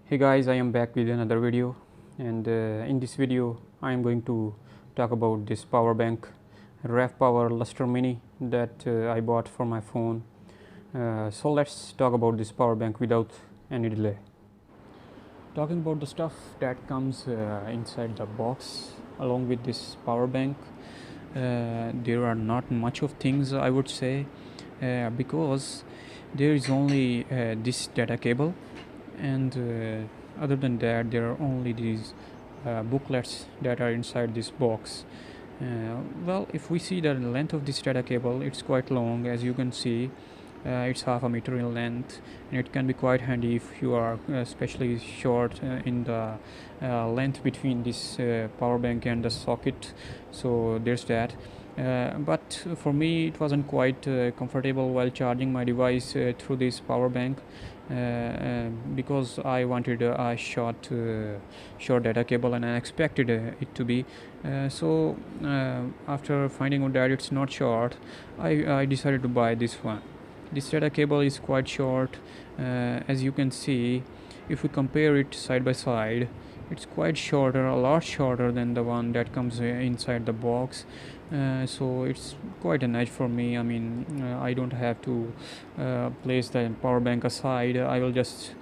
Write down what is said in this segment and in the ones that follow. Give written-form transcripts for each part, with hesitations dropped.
Hey guys, I am back with another video, and in this video I am going to talk about this power bank RAVpower Luster Mini that I bought for my phone. So let's talk about this power bank without any delay. Talking about the stuff that comes inside the box along with this power bank, there are not much of things, I would say, because there is only this data cable, and other than that there are only these booklets that are inside this box. Well, if we see the length of this data cable, it's quite long. As you can see, it's half a meter in length, and it can be quite handy if you are especially short in the length between this power bank and the socket. So there's that. But for me it wasn't quite comfortable while charging my device through this power bank, because I wanted a short data cable, and I expected it to be so after finding out that it's not short, I decided to buy this one. This data cable is quite short, as you can see. If we compare it side by side, it's quite shorter, a lot shorter than the one that comes inside the box. So it's quite an edge for me. I mean, I don't have to place the power bank aside. I will just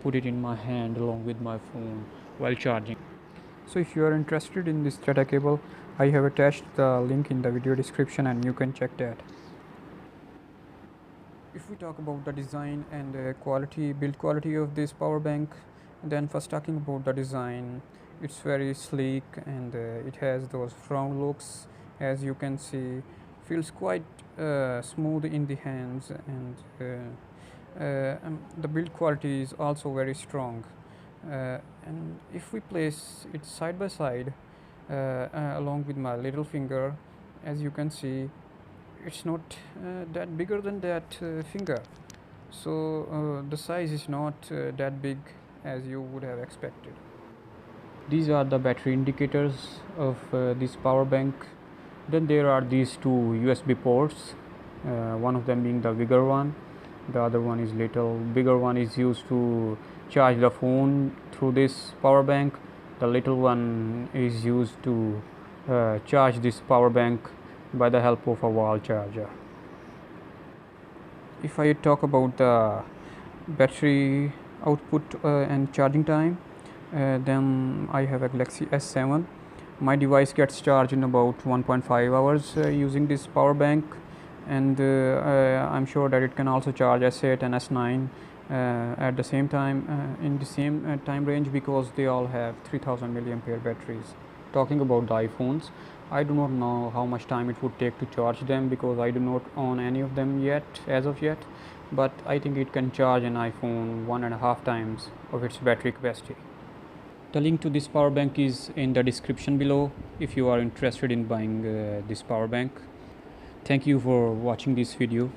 put it in my hand along with my phone while charging. So if you are interested in this data cable, I have attached the link in the video description and you can check that. If we talk about the design and build quality of this power bank, then first talking about the design, it's very sleek, and it has those round looks. As you can see, feels quite smooth in the hands, and the build quality is also very strong. And if we place it side by side along with my little finger, as you can see, it's not that bigger than that finger. So the size is not that big as you would have expected. These are the battery indicators of this power bank. Then there are these two USB ports, one of them being the bigger one, the other one is little bigger one is used to charge the phone through this power bank. The little one is used to charge this power bank by the help of a wall charger. If I talk about the battery output and charging time, then I have a Galaxy S7. My device gets charged in about 1.5 hours using this power bank, and I'm sure that it can also charge S8 and S9 at the same time, in the same time range, because they all have 3000 mAh batteries. Talking about the iPhones, I do not know how much time it would take to charge them, because I do not own any of them yet, as of yet, but I think it can charge an iPhone 1.5 times of its battery capacity. The link to this power bank is in the description below if you are interested in buying this power bank. Thank you for watching this video.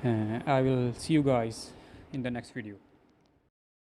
I will see you guys in the next video.